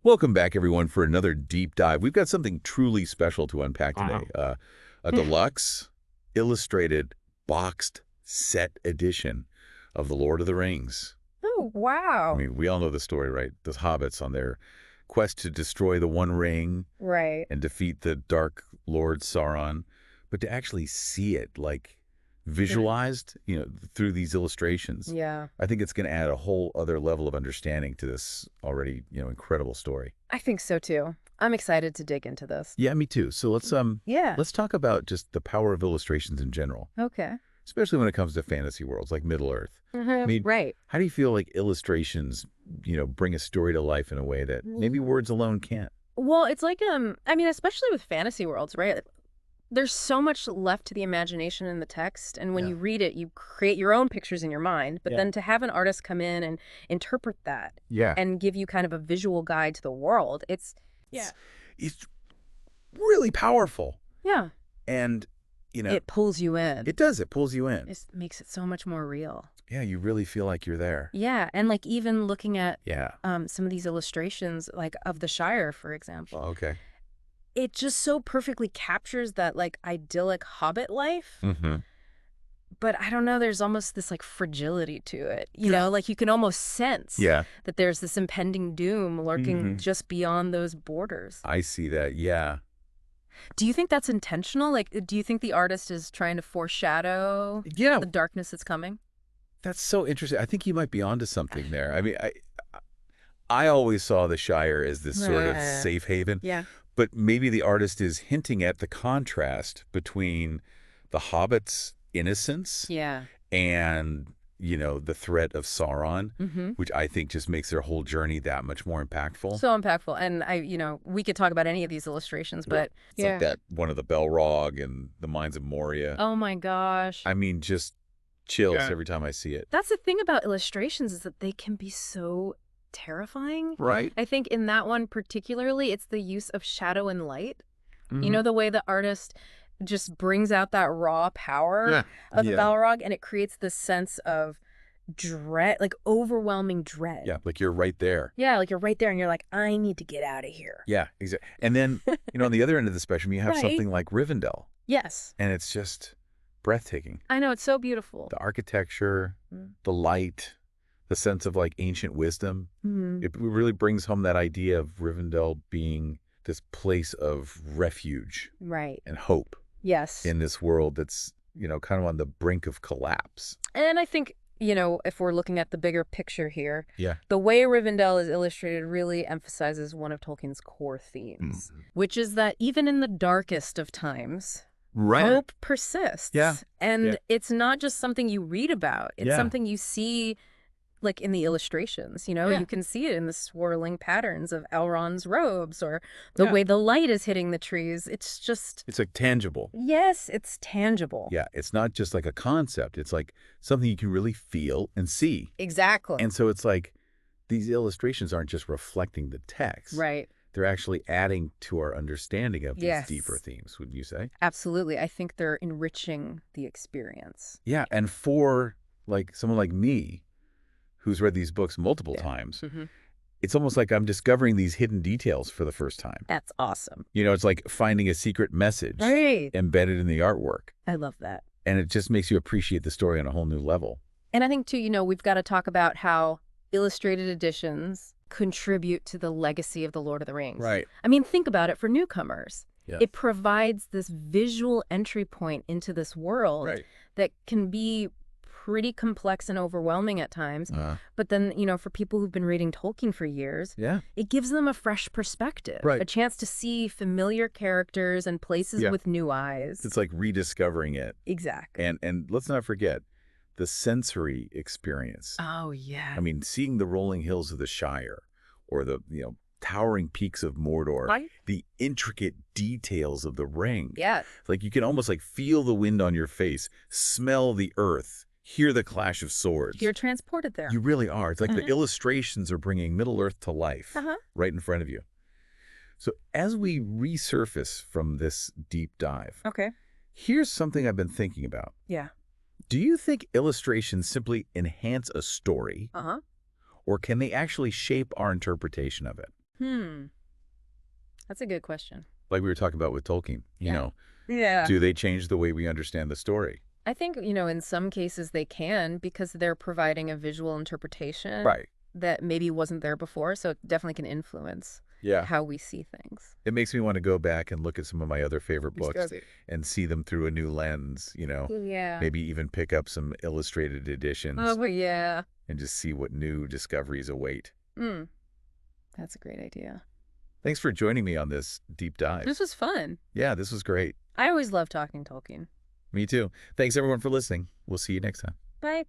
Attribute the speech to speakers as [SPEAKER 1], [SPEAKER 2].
[SPEAKER 1] Welcome back, everyone, for another deep dive. We've got something truly special to unpack
[SPEAKER 2] Uh-huh.
[SPEAKER 1] today. A deluxe, illustrated, boxed set edition of The Lord of the Rings.
[SPEAKER 3] Oh,
[SPEAKER 1] I
[SPEAKER 3] wow.
[SPEAKER 1] mean, we all know the story, right? The hobbits on their quest to destroy the One Ring
[SPEAKER 3] Right.
[SPEAKER 1] and defeat the Dark Lord Sauron. But to actually see it, like, visualized, through these illustrations,
[SPEAKER 3] Yeah.
[SPEAKER 1] I think it's going to add a whole other level of understanding to this already, incredible story.
[SPEAKER 3] I think so too. I'm excited to dig into this.
[SPEAKER 1] Yeah, me too. So
[SPEAKER 3] Yeah.
[SPEAKER 1] let's talk about just the power of illustrations in general,
[SPEAKER 3] Okay.
[SPEAKER 1] especially when it comes to fantasy worlds like Middle-earth. I mean,
[SPEAKER 3] Right.
[SPEAKER 1] how do you feel like illustrations, bring a story to life in a way that maybe words alone can't?
[SPEAKER 3] Well, it's like I mean, especially with fantasy worlds, right? There's so much left to the imagination in the text, and when
[SPEAKER 1] Yeah.
[SPEAKER 3] you read it, you create your own pictures in your mind, but
[SPEAKER 1] Yeah.
[SPEAKER 3] then to have an artist come in and interpret that
[SPEAKER 1] Yeah.
[SPEAKER 3] and give you kind of a visual guide to the world, yeah.
[SPEAKER 1] It's really powerful.
[SPEAKER 3] Yeah.
[SPEAKER 1] And,
[SPEAKER 3] It pulls you in.
[SPEAKER 1] it does. It pulls you in.
[SPEAKER 3] It makes it so much more real.
[SPEAKER 1] Yeah, you really feel like you're there.
[SPEAKER 3] Yeah, and like even looking at
[SPEAKER 1] Yeah.
[SPEAKER 3] some of these illustrations, like of the Shire, for example,
[SPEAKER 1] Okay.
[SPEAKER 3] it just so perfectly captures that like idyllic hobbit life.
[SPEAKER 1] Mm-hmm.
[SPEAKER 3] But I don't know, there's almost this like fragility to it, you know, like you can almost sense
[SPEAKER 1] Yeah,
[SPEAKER 3] that there's this impending doom lurking
[SPEAKER 1] Mhm.
[SPEAKER 3] just beyond those borders.
[SPEAKER 1] I see that. Yeah.
[SPEAKER 3] Do you think that's intentional? Like, do you think the artist is trying to foreshadow
[SPEAKER 1] Yeah,
[SPEAKER 3] the darkness that's coming?
[SPEAKER 1] that's so interesting. I think you might be onto something there. I mean, I always saw the Shire as this sort of
[SPEAKER 3] Right.
[SPEAKER 1] safe haven,
[SPEAKER 3] Yeah.
[SPEAKER 1] but maybe the artist is hinting at the contrast between the Hobbit's innocence
[SPEAKER 3] Yeah.
[SPEAKER 1] and, the threat of Sauron,
[SPEAKER 3] Mm-hmm.
[SPEAKER 1] which I think just makes their whole journey that much more impactful.
[SPEAKER 3] So impactful. And we could talk about any of these illustrations, but
[SPEAKER 1] It's like that one of the Belrog and the Mines of Moria.
[SPEAKER 3] Oh my gosh.
[SPEAKER 1] I mean, just chills
[SPEAKER 2] Yeah.
[SPEAKER 1] every time I see it.
[SPEAKER 3] That's the thing about illustrations is that they can be so terrifying.
[SPEAKER 1] Right?
[SPEAKER 3] I think in that one particularly, it's the use of shadow and light. You
[SPEAKER 1] Mhm.
[SPEAKER 3] know, the way the artist just brings out that raw power
[SPEAKER 2] Yeah.
[SPEAKER 3] of the
[SPEAKER 1] Yeah.
[SPEAKER 3] Balrog, and it creates this sense of dread, like overwhelming dread.
[SPEAKER 1] Yeah, like you're right there.
[SPEAKER 3] Yeah, like you're right there and you're like, I need to get out of here.
[SPEAKER 1] Yeah, exactly. And then, on the other end of the spectrum, you have
[SPEAKER 3] Right.
[SPEAKER 1] something like Rivendell,
[SPEAKER 3] Yes.
[SPEAKER 1] and it's just breathtaking.
[SPEAKER 3] I know, it's so beautiful.
[SPEAKER 1] The architecture,
[SPEAKER 3] Mm.
[SPEAKER 1] the light, the sense of like ancient wisdom.
[SPEAKER 3] Mhm.
[SPEAKER 1] It really brings home that idea of Rivendell being this place of refuge
[SPEAKER 3] Right.
[SPEAKER 1] and hope
[SPEAKER 3] Yes.
[SPEAKER 1] in this world that's, kind of on the brink of collapse.
[SPEAKER 3] And I think, if we're looking at the bigger picture here,
[SPEAKER 1] Yeah.
[SPEAKER 3] the way Rivendell is illustrated really emphasizes one of Tolkien's core themes, which is that even in the darkest of times,
[SPEAKER 1] Right.
[SPEAKER 3] hope persists.
[SPEAKER 1] Yeah.
[SPEAKER 3] And
[SPEAKER 1] Yeah.
[SPEAKER 3] it's not just something you read about. It's
[SPEAKER 1] Yeah.
[SPEAKER 3] something you see like in the illustrations,
[SPEAKER 1] Yeah.
[SPEAKER 3] you can see it in the swirling patterns of Elrond's robes or the
[SPEAKER 1] Yeah.
[SPEAKER 3] way the light is hitting the trees. It's just,
[SPEAKER 1] It's like tangible.
[SPEAKER 3] yes, it's tangible.
[SPEAKER 1] Yeah, it's not just like a concept. It's like something you can really feel and see.
[SPEAKER 3] Exactly.
[SPEAKER 1] And so it's like these illustrations aren't just reflecting the text.
[SPEAKER 3] Right.
[SPEAKER 1] They're actually adding to our understanding of these
[SPEAKER 3] Yes.
[SPEAKER 1] deeper themes, wouldn't you say?
[SPEAKER 3] Absolutely. I think they're enriching the experience.
[SPEAKER 1] Yeah, and for like someone like me who's read these books multiple
[SPEAKER 3] Yeah.
[SPEAKER 1] times,
[SPEAKER 3] Mm-hmm.
[SPEAKER 1] it's almost like I'm discovering these hidden details for the first time.
[SPEAKER 3] That's awesome.
[SPEAKER 1] It's like finding a secret message
[SPEAKER 3] Right.
[SPEAKER 1] embedded in the artwork.
[SPEAKER 3] I love that.
[SPEAKER 1] And it just makes you appreciate the story on a whole new level.
[SPEAKER 3] And I think, too, we've got to talk about how illustrated editions contribute to the legacy of The Lord of the Rings. I mean, think about it for newcomers.
[SPEAKER 1] Yeah.
[SPEAKER 3] It provides this visual entry point into this world that can be pretty complex and overwhelming at times. But then, for people who've been reading Tolkien for years,
[SPEAKER 1] Yeah.
[SPEAKER 3] it gives them a fresh perspective,
[SPEAKER 1] Right.
[SPEAKER 3] a chance to see familiar characters and places
[SPEAKER 1] Yeah.
[SPEAKER 3] with new eyes.
[SPEAKER 1] It's like rediscovering it.
[SPEAKER 3] Exactly.
[SPEAKER 1] And let's not forget the sensory experience.
[SPEAKER 3] Oh, yeah.
[SPEAKER 1] I mean, seeing the rolling hills of the Shire or the, towering peaks of Mordor,
[SPEAKER 3] Right.
[SPEAKER 1] the intricate details of the ring.
[SPEAKER 3] Yeah.
[SPEAKER 1] Like you can almost like feel the wind on your face, smell the earth, hear the clash of swords.
[SPEAKER 3] You're transported there.
[SPEAKER 1] You really are. It's like the
[SPEAKER 3] Mhm.
[SPEAKER 1] illustrations are bringing Middle-earth to life
[SPEAKER 3] Uh-huh.
[SPEAKER 1] right in front of you. So as we resurface from this deep dive,
[SPEAKER 3] Okay.
[SPEAKER 1] here's something I've been thinking about.
[SPEAKER 3] Yeah.
[SPEAKER 1] Do you think illustrations simply enhance a story,
[SPEAKER 3] Uh-huh.
[SPEAKER 1] or can they actually shape our interpretation of it?
[SPEAKER 3] That's a good question.
[SPEAKER 1] Like we were talking about with Tolkien, you know.
[SPEAKER 3] Yeah.
[SPEAKER 1] Do they change the way we understand the story?
[SPEAKER 3] I think, in some cases they can because they're providing a visual interpretation that maybe wasn't there before, so it definitely can influence how we see things.
[SPEAKER 1] It makes me want to go back and look at some of my other favorite books and see them through a new lens, Maybe even pick up some illustrated editions.
[SPEAKER 3] Oh, yeah.
[SPEAKER 1] And just see what new discoveries await.
[SPEAKER 3] That's a great idea.
[SPEAKER 1] Thanks for joining me on this deep dive.
[SPEAKER 3] This was fun.
[SPEAKER 1] Yeah, this was great.
[SPEAKER 3] I always love talking Tolkien.
[SPEAKER 1] Me too. Thanks, everyone, for listening. We'll see you next time.
[SPEAKER 3] Bye.